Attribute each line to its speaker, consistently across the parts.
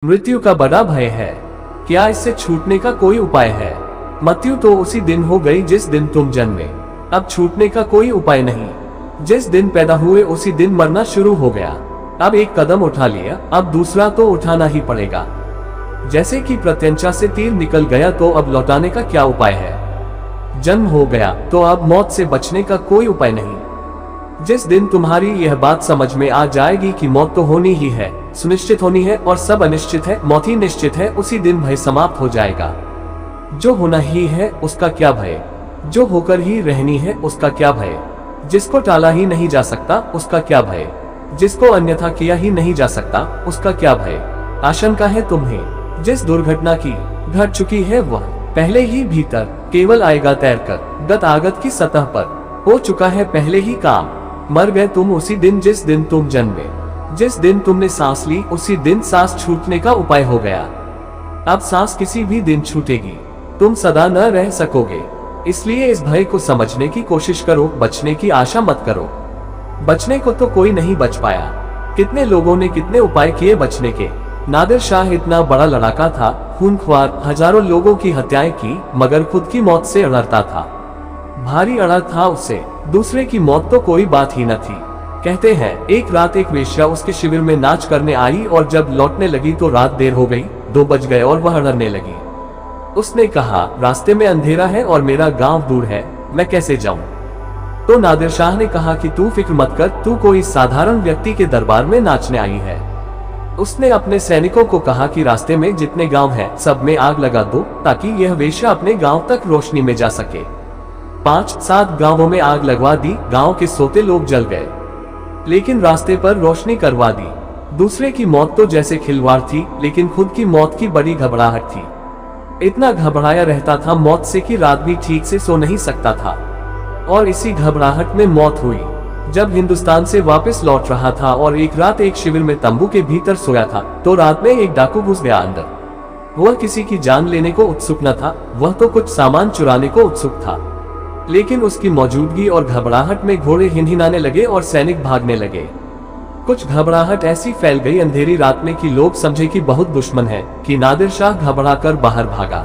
Speaker 1: मृत्यु का बड़ा भय है, क्या इससे छूटने का कोई उपाय है? मृत्यु तो उसी दिन हो गई जिस दिन तुम जन्मे, अब छूटने का कोई उपाय नहीं। जिस दिन पैदा हुए उसी दिन मरना शुरू हो गया। अब एक कदम उठा लिया, अब दूसरा तो उठाना ही पड़ेगा। जैसे कि प्रत्यंचा से तीर निकल गया तो अब लौटाने का क्या उपाय है? जन्म हो गया तो अब मौत से बचने का कोई उपाय नहीं। जिस दिन तुम्हारी यह बात समझ में आ जाएगी कि मौत तो होनी ही है, सुनिश्चित होनी है और सब अनिश्चित है, मौत ही निश्चित है, उसी दिन भय समाप्त हो जाएगा। जो होना ही है उसका क्या भय, जो होकर ही रहनी है उसका क्या भय, जिसको टाला ही नहीं जा सकता उसका क्या भय, जिसको अन्यथा किया ही नहीं जा सकता उसका क्या भय। आशंका है तुम्हें, जिस दुर्घटना की घट चुकी है वह पहले ही भीतर केवल आएगा तैरकर, गत आगत की सतह पर हो चुका है पहले ही काम। मर गए तुम उसी दिन जिस दिन तुम जन्मे, जिस दिन तुमने सांस ली उसी दिन सांस छूटने का उपाय हो गया। अब सांस किसी भी दिन छूटेगी, तुम सदा न रह सकोगे। इसलिए इस भय को समझने की कोशिश करो, बचने की आशा मत करो। बचने को तो कोई नहीं बच पाया। कितने लोगों ने कितने उपाय किए बचने के। नादिर शाह इतना बड़ा लड़ाका था, खूनख्वार, हजारों लोगों की हत्याएं की, मगर खुद की मौत से अड़ता था। भारी अड़ा था उससे, दूसरे की मौत तो कोई बात ही न थी। कहते हैं एक रात एक वेश्या उसके शिविर में नाच करने आई और जब लौटने लगी तो रात देर हो गई, 2 बज गए और वह डरने लगी। उसने कहा रास्ते में अंधेरा है और मेरा गांव दूर है, मैं कैसे जाऊं? तो नादिर शाह ने कहा कि तू फिक्र मत कर, तू कोई साधारण व्यक्ति के दरबार में नाचने आई है। उसने अपने सैनिकों को कहा कि रास्ते में जितने गांव हैं सब में आग लगा दो ताकि यह वेश्या अपने गांव तक रोशनी में जा सके। 5-7 गांवों में आग लगवा दी, गांव के सोते लोग जल गए, लेकिन रास्ते पर रोशनी करवा दी। दूसरे की मौत तो जैसे खिलवाड़ थी, लेकिन खुद की मौत की बड़ी घबराहट थी। इतना घबराया रहता था मौत से कि रात भी ठीक से सो नहीं सकता था। और इसी घबराहट में मौत हुई। जब हिंदुस्तान से वापस लौट रहा था और एक रात एक शिविर में तंबू के भीतर सोया था तो रात में एक डाकू घुस गया अंदर। वह किसी की जान लेने को उत्सुक न था, वह तो कुछ सामान चुराने को उत्सुक था। लेकिन उसकी मौजूदगी और घबराहट में घोड़े हिनहिनाने लगे और सैनिक भागने लगे। कुछ घबराहट ऐसी फैल गई अंधेरी रात में कि लोग समझे कि बहुत दुश्मन है, कि नादिर शाह घबराकर बाहर भागा।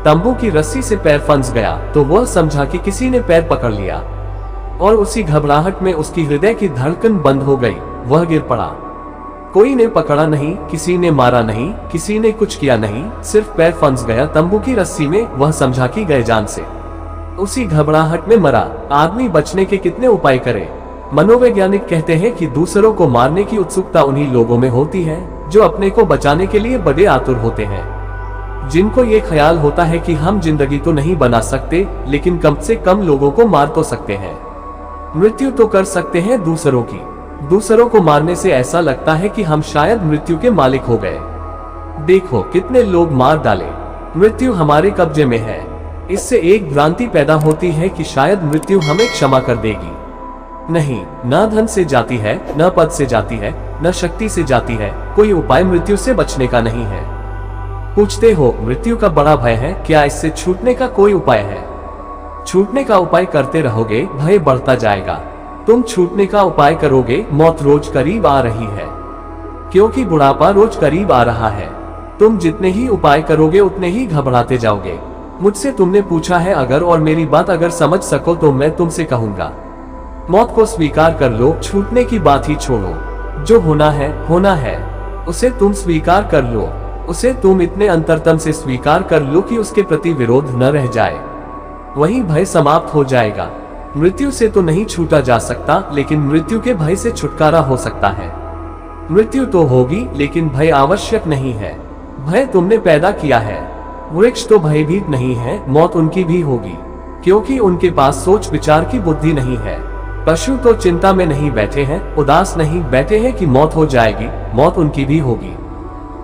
Speaker 1: तंबू की रस्सी से पैर फंस गया तो वह समझा कि किसी ने पैर पकड़ लिया और उसी घबराहट में उसकी हृदय की धड़कन बंद हो गई। वह गिर पड़ा। कोई ने पकड़ा नहीं, किसी ने मारा नहीं, किसी ने कुछ किया नहीं, सिर्फ पैर फंस गया तंबू की रस्सी में। वह समझा कि गए जान से। उसी घबराहट में मरा। आदमी बचने के कितने उपाय करे। मनोवैज्ञानिक कहते हैं कि दूसरों को मारने की उत्सुकता उन्हीं लोगों में होती है जो अपने को बचाने के लिए बड़े आतुर होते हैं, जिनको ये ख्याल होता है कि हम जिंदगी तो नहीं बना सकते लेकिन कम से कम लोगों को मार तो सकते हैं। मृत्यु तो कर सकते हैं दूसरों की। दूसरों को मारने से ऐसा लगता है कि हम शायद मृत्यु के मालिक हो गए। देखो कितने लोग मार डाले। मृत्यु हमारे कब्जे में है। इससे एक भ्रांति पैदा होती है कि शायद मृत्यु हमें क्षमा कर देगी। नहीं, न धन से जाती है, न पद से जाती है, न शक्ति से जाती है। कोई उपाय मृत्यु से बचने का नहीं है। पूछते हो मृत्यु का बड़ा भय है, क्या इससे छूटने का कोई उपाय है? छूटने का उपाय करते रहोगे, भय बढ़ता जाएगा। तुम छूटने का उपाय करोगे, मौत रोज करीब आ रही है, क्योंकि बुढ़ापा रोज करीब आ रहा है। तुम जितने ही उपाय करोगे उतने ही घबराते जाओगे। मुझसे तुमने पूछा है अगर, और मेरी बात अगर समझ सको तो मैं तुमसे कहूंगा मौत को स्वीकार कर लो, छूटने की बात ही छोड़ो। जो होना है, उसे तुम स्वीकार कर लो। उसे तुम इतने अंतरतम से स्वीकार कर लो कि उसके प्रति विरोध न रह जाए। वही भय समाप्त हो जाएगा। मृत्यु से तो नहीं छूटा जा सकता, लेकिन मृत्यु के भय से छुटकारा हो सकता है। मृत्यु तो होगी लेकिन भय आवश्यक नहीं है। भय तुमने पैदा किया है। वृक्ष तो भयभीत नहीं है, मौत उनकी भी होगी, क्योंकि उनके पास सोच विचार की बुद्धि नहीं है। पशु तो चिंता में नहीं बैठे हैं, उदास नहीं बैठे हैं कि मौत हो जाएगी, मौत उनकी भी होगी।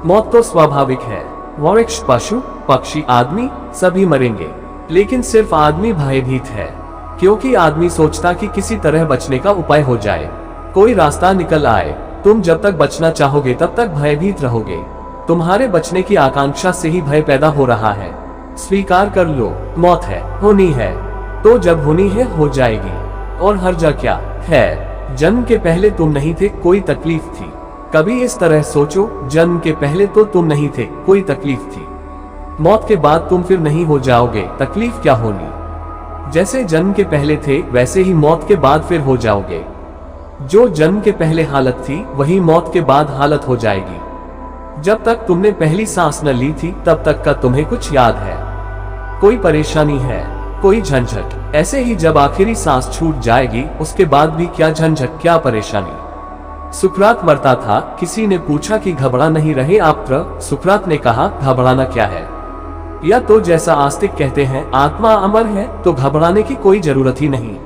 Speaker 1: मौत तो स्वाभाविक है। वृक्ष, पशु, पक्षी, आदमी सभी मरेंगे, लेकिन सिर्फ आदमी भयभीत है, क्योंकि आदमी सोचता कि किसी तरह बचने का उपाय हो जाए, कोई रास्ता निकल आए। तुम जब तक बचना चाहोगे तब तक भयभीत रहोगे। तुम्हारे बचने की आकांक्षा से ही भय पैदा हो रहा है। स्वीकार कर लो, मौत है, होनी है, तो जब होनी है हो जाएगी। और हर्जा क्या है? जन्म के पहले तुम नहीं थे, कोई तकलीफ थी? कभी इस तरह सोचो, जन्म के पहले तो तुम नहीं थे, कोई तकलीफ थी। मौत के बाद तुम फिर नहीं हो जाओगे, तकलीफ क्या होनी। जैसे जन्म के पहले थे वैसे ही मौत के बाद फिर हो जाओगे। जो जन्म के पहले हालत थी वही मौत के बाद हालत हो जाएगी। जब तक तुमने पहली सांस न ली थी तब तक का तुम्हें कुछ याद है? कोई परेशानी है, कोई झंझट? ऐसे ही जब आखिरी सांस छूट जाएगी उसके बाद भी क्या झंझट, क्या परेशानी। सुकरात मरता था, किसी ने पूछा कि घबरा नहीं रहे आप? सुकरात ने कहा, घबराना क्या है। या तो जैसा आस्तिक कहते हैं आत्मा अमर है तो घबराने की कोई जरूरत ही नहीं।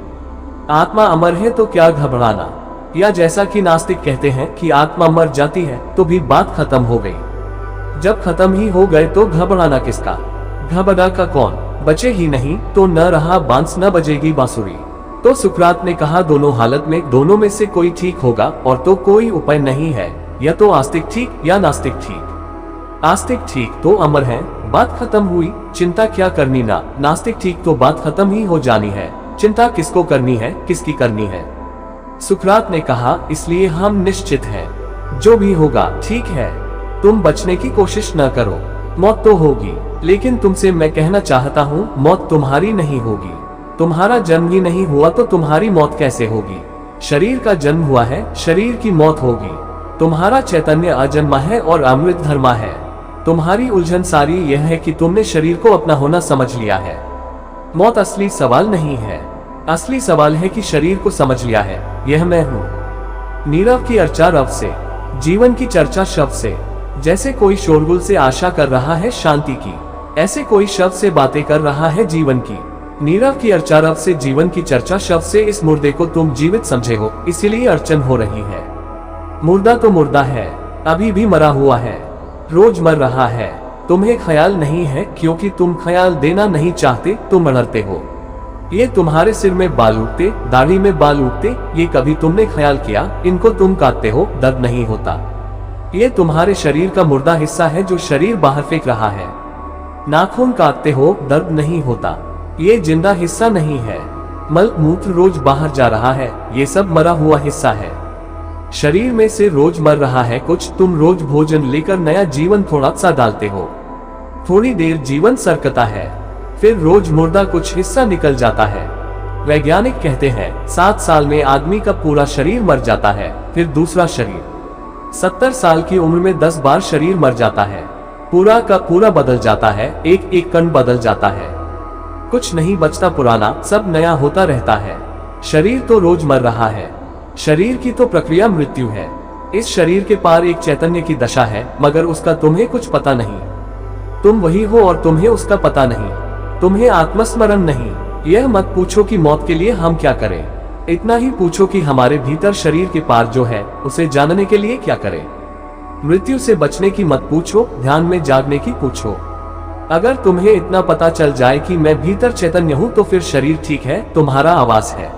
Speaker 1: आत्मा अमर है तो क्या घबराना। या जैसा कि नास्तिक कहते हैं कि आत्मा मर जाती है तो भी बात खत्म हो गई। जब खत्म ही हो गए तो घबराना किसका? घबरा का कौन? बचे ही नहीं तो न रहा बांस, न बजेगी बांसुरी। तो सुकरात ने कहा, दोनों हालत में दोनों में से कोई ठीक होगा और तो कोई उपाय नहीं है। या तो आस्तिक ठीक या नास्तिक ठीक। आस्तिक ठीक तो अमर है, बात खत्म हुई, चिंता क्या करनी ना। नास्तिक ठीक तो बात खत्म ही हो जानी है, चिंता किसको करनी है, किसकी करनी है। सुकरात ने कहा, इसलिए हम निश्चित हैं, जो भी होगा ठीक है, तुम बचने की कोशिश न करो। मौत तो होगी, लेकिन तुमसे मैं कहना चाहता हूँ मौत तुम्हारी नहीं होगी। तुम्हारा जन्म ही नहीं हुआ तो तुम्हारी मौत कैसे होगी। शरीर का जन्म हुआ है, शरीर की मौत होगी। तुम्हारा चैतन्य अजन्मा है और अमृत धर्मा है। तुम्हारी उलझन सारी यह है कि तुमने शरीर को अपना होना समझ लिया है। मौत असली सवाल नहीं है, असली सवाल है कि शरीर को समझ लिया है, यह मैं हूँ। नीरव की अर्चा रव से, जीवन की चर्चा शब्द से। जैसे कोई शोरगुल से आशा कर रहा है शांति की, ऐसे कोई शब्द से बातें कर रहा है जीवन की। नीरव की अर्चा रव से, जीवन की चर्चा शब्द से। इस मुर्दे को तुम जीवित समझे हो, इसीलिए अड़चन हो रही है। मुर्दा तो मुर्दा है, अभी भी मरा हुआ है, रोज मर रहा है। तुम्हें ख्याल नहीं है क्योंकि तुम ख्याल देना नहीं चाहते, तुम लड़ते हो। ये तुम्हारे सिर में बाल उगते, दाढ़ी में बाल उगते, ये कभी तुमने ख्याल किया? इनको तुम काटते हो, दर्द नहीं होता। ये तुम्हारे शरीर का मुर्दा हिस्सा है जो शरीर बाहर फेंक रहा है। नाखून काटते हो, दर्द नहीं होता। ये जिंदा हिस्सा नहीं है। मल मूत्र रोज बाहर जा रहा है, ये सब मरा हुआ हिस्सा है। शरीर में से रोज मर रहा है कुछ। तुम रोज भोजन लेकर नया जीवन थोड़ा सा डालते हो, थोड़ी देर जीवन सरकता है, फिर रोज मुर्दा कुछ हिस्सा निकल जाता है। वैज्ञानिक कहते हैं 7 साल में आदमी का पूरा शरीर मर जाता है, फिर दूसरा शरीर। 70 साल की उम्र में 10 बार शरीर मर जाता है, पूरा का पूरा बदल जाता है, एक एक कण बदल जाता है। कुछ नहीं बचता पुराना, सब नया होता रहता है। शरीर तो रोज मर रहा है। शरीर की तो प्रक्रिया मृत्यु है। इस शरीर के पार एक चैतन्य की दशा है, मगर उसका तुम्हें कुछ पता नहीं। तुम वही हो और तुम्हें उसका पता नहीं। तुम्हें आत्मस्मरण नहीं। यह मत पूछो कि मौत के लिए हम क्या करें, इतना ही पूछो कि हमारे भीतर शरीर के पार जो है उसे जानने के लिए क्या करें। मृत्यु से बचने की मत पूछो, ध्यान में जागने की पूछो। अगर तुम्हें इतना पता चल जाए कि मैं भीतर चैतन्य हूँ तो फिर शरीर ठीक है, तुम्हारा आवास है।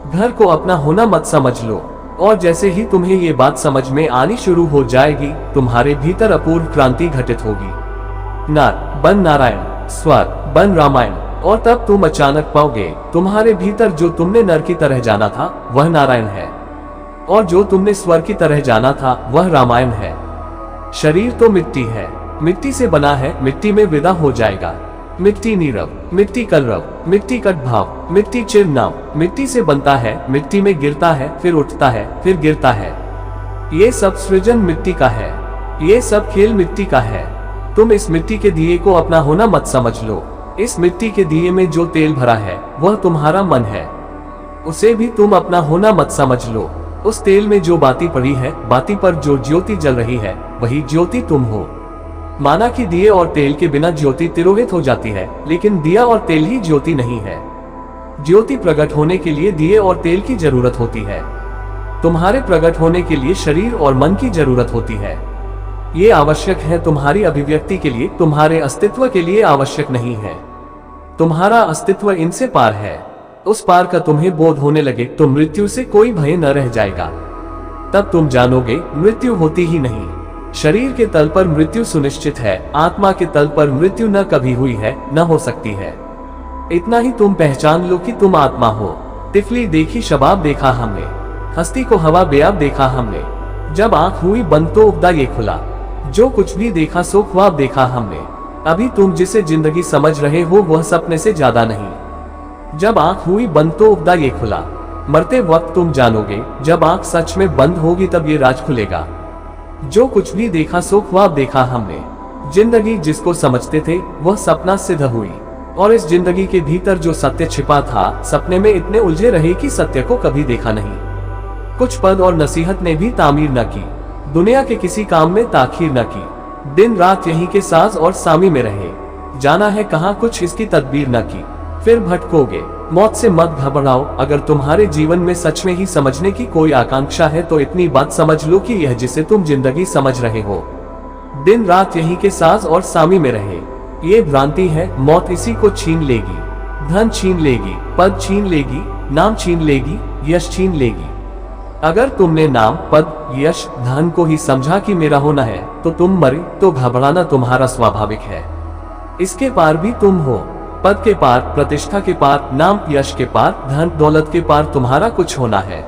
Speaker 1: घर को अपना होना मत समझ लो। और जैसे ही तुम्हें ये बात समझ में आनी शुरू हो जाएगी, तुम्हारे भीतर अपूर्व क्रांति घटित होगी। नार बन नारायण, स्वर बन रामायण। और तब तुम अचानक पाओगे तुम्हारे भीतर जो तुमने नर की तरह जाना था वह नारायण है, और जो तुमने स्वर की तरह जाना था वह रामायण है। शरीर तो मिट्टी है, मिट्टी से बना है, मिट्टी में विदा हो जाएगा। मिट्टी नीरव, मिट्टी कलरव, मिट्टी कटभाव, मिट्टी चिरनाव। मिट्टी से बनता है, मिट्टी में गिरता है, फिर उठता है, फिर गिरता है। ये सब सृजन मिट्टी का है, ये सब खेल मिट्टी का है। तुम इस मिट्टी के दिए को अपना होना मत समझ लो। इस मिट्टी के दिए में जो तेल भरा है वह तुम्हारा मन है, उसे भी तुम अपना होना मत समझ लो। उस तेल में जो बाती पड़ी है, बाती पर जो ज्योति जल रही है, वही ज्योति तुम हो। माना कि दिए और तेल के बिना ज्योति तिरोहित हो जाती है, लेकिन दिया और तेल ही ज्योति नहीं है। ज्योति प्रकट होने के लिए दिए और तेल की जरूरत होती है। तुम्हारे प्रकट होने के लिए शरीर और मन की जरूरत होती है। ये आवश्यक है तुम्हारी अभिव्यक्ति के लिए, तुम्हारे अस्तित्व के लिए आवश्यक नहीं है। तुम्हारा अस्तित्व इनसे पार है। उस पार का तुम्हें बोध होने लगे तो मृत्यु से कोई भय न रह जाएगा। तब तुम जानोगे मृत्यु होती ही नहीं। शरीर के तल पर मृत्यु सुनिश्चित है, आत्मा के तल पर मृत्यु न कभी हुई है, न हो सकती है। इतना ही तुम पहचान लो कि तुम आत्मा हो। तिफली देखी शबाब देखा हमने, हस्ती को हवा बेआब देखा हमने। जब आंख हुई बंद तो उपदा ये खुला, जो कुछ भी देखा सो ख्वाब देखा हमने। अभी तुम जिसे जिंदगी समझ रहे हो वह सपने से ज्यादा नहीं। जब आंख हुई बंद तो उपदा ये खुला, मरते वक्त तुम जानोगे, जब आंख सच में बंद होगी तब ये राज खुलेगा। जो कुछ भी देखा सो ख्वाब देखा हमने। जिंदगी जिसको समझते थे वह सपना सिद्ध हुई, और इस जिंदगी के भीतर जो सत्य छिपा था सपने में इतने उलझे रहे कि सत्य को कभी देखा नहीं। कुछ पद और नसीहत ने भी तामीर न की, दुनिया के किसी काम में ताखीर न की। दिन रात यहीं के साज और सामी में रहे, जाना है कहाँ कुछ इसकी तदबीर न की। फिर भटकोगे, मौत से मत घबराओ। अगर तुम्हारे जीवन में सच में ही समझने की कोई आकांक्षा है तो इतनी बात समझ लो कि यह जिसे तुम जिंदगी समझ रहे हो, दिन रात यहीं के साज और सामी में रहे, ये भ्रांति है। मौत इसी को छीन लेगी, धन छीन लेगी, पद छीन लेगी, नाम छीन लेगी, यश छीन लेगी। अगर तुमने नाम, पद, यश, धन को ही समझा कि मेरा होना है तो तुम मरे, तो घबराना तुम्हारा स्वाभाविक है। इसके पार भी तुम हो, पद के पार, प्रतिष्ठा के पार, नाम यश के पार, धन दौलत के पार तुम्हारा कुछ होना है।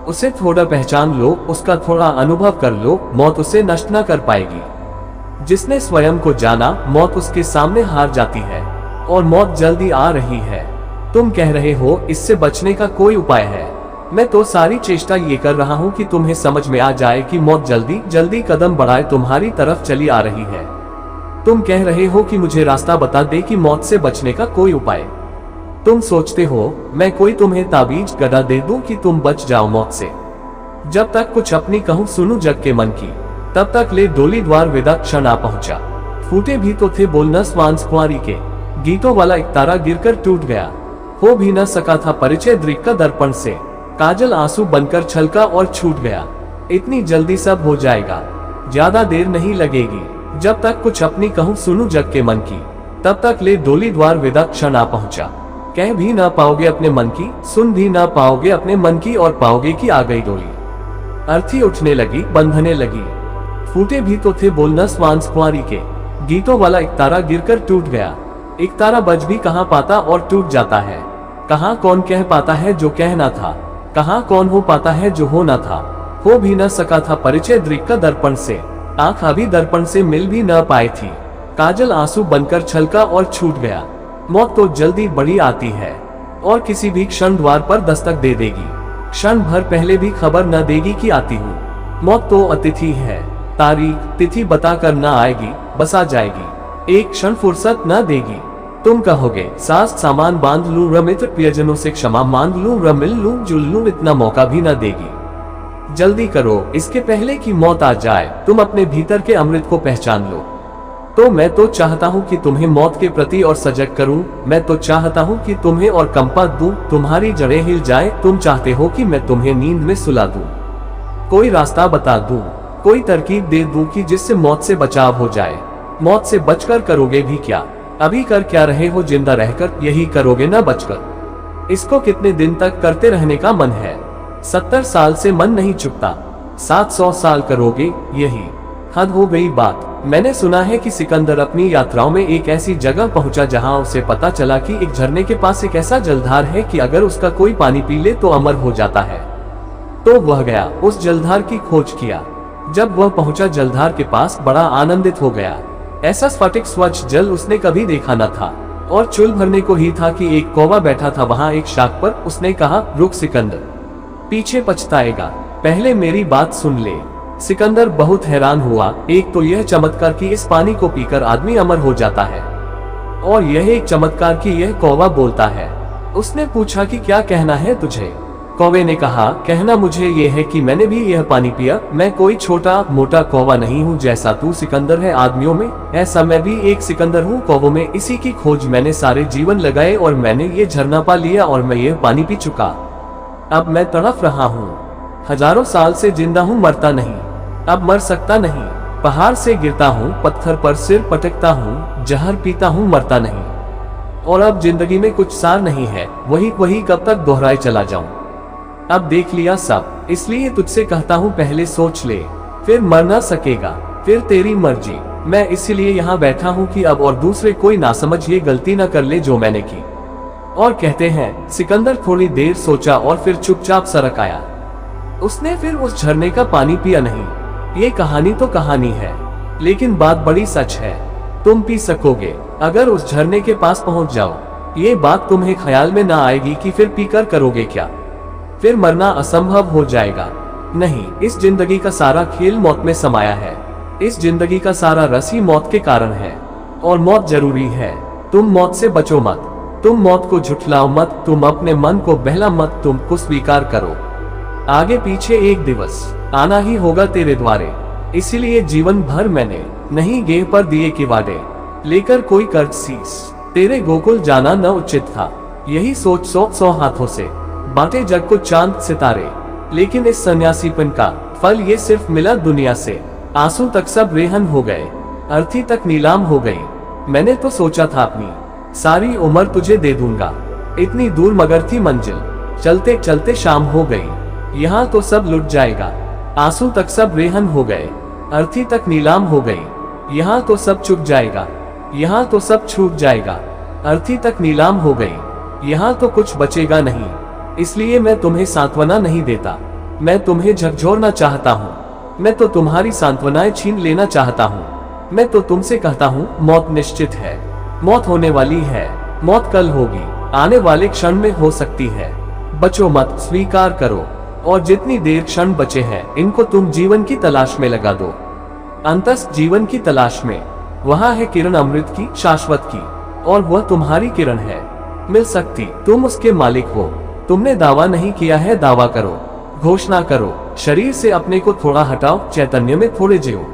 Speaker 1: उसे थोड़ा पहचान लो, उसका थोड़ा अनुभव कर लो, मौत उसे नष्ट न कर पाएगी। जिसने स्वयं को जाना, मौत उसके सामने हार जाती है, और मौत जल्दी आ रही है। तुम कह रहे हो इससे बचने का कोई उपाय है। मैं तो सारी चेष्टा ये कर रहा हूँ कि तुम्हें समझ में आ जाए कि मौत जल्दी जल्दी कदम बढ़ाए तुम्हारी तरफ चली आ रही है। तुम कह रहे हो कि मुझे रास्ता बता दे कि मौत से बचने का कोई उपाय। तुम सोचते हो मैं कोई तुम्हें ताबीज गदा दे दूं कि तुम बच जाओ मौत से। जब तक कुछ अपनी कहूँ सुनूं जग के मन की, तब तक ले डोली द्वार विदा क्षण आ पहुंचा। फूटे भी तो थे बोलना स्वांस कुंवारी के, गीतों वाला एक तारा गिरकर टूट गया। हो भी न सका था परिचय दृक का दर्पण से, काजल आंसू बनकर छलका और छूट गया। इतनी जल्दी सब हो जाएगा, ज्यादा देर नहीं लगेगी। जब तक कुछ अपनी कहूँ सुनूं जग के मन की, तब तक ले डोली द्वार विदा क्षण आ पहुंचा। कह भी ना पाओगे अपने मन की, सुन भी ना पाओगे अपने मन की, और पाओगे कि आ गई डोली। अर्थी उठने लगी, बंधने लगी। फूटे भी तो थे बोलना स्वांस कुंवारी के, गीतों वाला एक तारा गिरकर टूट गया। एक तारा बज भी कहाँ पाता और टूट जाता है। कहाँ कौन कह पाता है जो कहना था, कहाँ कौन हो पाता है जो होना था। हो भी न सका था परिचय दृक का दर्पण से, आंख अभी दर्पण से मिल भी न पाई थी। काजल आंसू बनकर छलका और छूट गया। मौत तो जल्दी बड़ी आती है, और किसी भी क्षण द्वार पर दस्तक दे देगी। क्षण भर पहले भी खबर न देगी कि आती हूँ। मौत तो अतिथि है, तारीख तिथि बताकर न आएगी, बस आ जाएगी। एक क्षण फुर्सत न देगी। तुम कहोगे सास सामान बांध लूं, मित्र प्रियजनों से क्षमा मांग लूं, मिल लूं, जुल लूं, इतना मौका भी न देगी। जल्दी करो इसके पहले कि मौत आ जाए, तुम अपने भीतर के अमृत को पहचान लो। तो मैं तो चाहता हूँ कि तुम्हें मौत के प्रति और सजग करूँ। मैं तो चाहता हूँ कि तुम्हें और कंपा दूं, तुम्हारी जड़ें हिल जाए। तुम चाहते हो कि मैं तुम्हें नींद में सुला दूं, कोई रास्ता बता दूं, कोई तरकीब दे दूं कि जिससे मौत से बचाव हो जाए। मौत से बचकर करोगे भी क्या? अभी कर क्या रहे हो जिंदा रहकर, यही करोगे ना बचकर। इसको कितने दिन तक करते रहने का मन है? 70 साल से मन नहीं चुकता, 700 साल करोगे यही? हद हो गई बात। मैंने सुना है कि सिकंदर अपनी यात्राओं में एक ऐसी जगह पहुंचा जहां उसे पता चला कि एक झरने के पास एक ऐसा जलधार है कि अगर उसका कोई पानी पी ले तो अमर हो जाता है। तो वह गया, उस जलधार की खोज किया। जब वह पहुंचा जलधार के पास, बड़ा आनंदित हो गया। ऐसा स्फटिक स्वच्छ जल उसने कभी देखा न था, और चुल भरने को ही था कि एक कौवा बैठा था वहां एक शाख पर। उसने कहा, रुक सिकंदर, पीछे पछताएगा, पहले मेरी बात सुन ले। सिकंदर बहुत हैरान हुआ। एक तो यह चमत्कार कि इस पानी को पीकर आदमी अमर हो जाता है, और यह एक चमत्कार कि यह कौवा बोलता है। उसने पूछा कि क्या कहना है तुझे? कौवे ने कहा, कहना मुझे यह है कि मैंने भी यह पानी पिया। मैं कोई छोटा मोटा कौवा नहीं हूँ, जैसा तू सिकंदर है आदमियों में, ऐसा मैं भी एक सिकंदर हूँ कौवों में। इसी की खोज मैंने सारे जीवन लगाए, और मैंने ये झरना पा लिया, और मैं ये पानी पी चुका। अब मैं तड़फ रहा हूँ, हजारों साल से जिंदा हूँ, मरता नहीं, अब मर सकता नहीं। पहाड़ से गिरता हूँ, पत्थर पर सिर पटकता हूँ, जहर पीता हूँ, मरता नहीं। और अब जिंदगी में कुछ सार नहीं है, वही कब तक दोहराए चला जाऊं? अब देख लिया सब, इसलिए तुझसे कहता हूँ पहले सोच ले, फिर मर ना सकेगा, फिर तेरी मर्जी। मैं इसीलिए यहाँ बैठा हूँ कि अब और दूसरे कोई ना समझ ये गलती ना कर ले जो मैंने की। और कहते हैं, सिकंदर थोड़ी देर सोचा और फिर चुपचाप सरक आया। उसने फिर उस झरने का पानी पिया नहीं। ये कहानी तो कहानी है, लेकिन बात बड़ी सच है। तुम पी सकोगे अगर उस झरने के पास पहुंच जाओ। ये बात तुम्हें ख्याल में ना आएगी कि फिर पीकर करोगे क्या। फिर मरना असंभव हो जाएगा। नहीं, इस जिंदगी का सारा खेल मौत में समाया है। इस जिंदगी का सारा रस ही मौत के कारण है, और मौत जरूरी है। तुम मौत से बचो मत, तुम मौत को झुठलाओ मत, तुम अपने मन को बहला मत, तुम को स्वीकार करो। आगे पीछे एक दिवस आना ही होगा तेरे द्वारे, इसीलिए जीवन भर मैंने नहीं गेह पर दिए कि वादे लेकर कोई कर्ज शीस। तेरे गोकुल जाना न उचित था, यही सोच 100 हाथों से बांटे जग को चांद सितारे। लेकिन इस सन्यासीपन का फल ये सिर्फ मिला दुनिया से। आंसू तक सब रेहन हो गए, अर्थी तक नीलाम हो गई। मैंने तो सोचा था अपनी सारी उम्र तुझे दे दूंगा, इतनी दूर मगर थी मंजिल। चलते चलते शाम हो गई, यहाँ तो सब लुट जाएगा। आंसू तक सब रेहन हो गए, अर्थी तक नीलाम हो गई। यहाँ तो सब चुक जाएगा, यहाँ तो सब छूट जाएगा। अर्थी तक नीलाम हो गई, यहाँ तो कुछ बचेगा नहीं। इसलिए मैं तुम्हें सांत्वना नहीं देता, मैं तुम्हें झकझोरना चाहता हूँ। मैं तो तुम्हारी सांत्वनाएं छीन लेना चाहता हूँ। मैं तो तुमसे कहता हूँ मौत निश्चित है, मौत होने वाली है। मौत कल होगी, आने वाले क्षण में हो सकती है। बचो मत, स्वीकार करो, और जितनी देर क्षण बचे हैं इनको तुम जीवन की तलाश में लगा दो। अंतस्थ जीवन की तलाश में, वहाँ है किरण अमृत की, शाश्वत की, और वह तुम्हारी किरण है। मिल सकती, तुम उसके मालिक हो। तुमने दावा नहीं किया है, दावा करो, घोषणा करो। शरीर से अपने को थोड़ा हटाओ, चैतन्य में थोड़े जियो।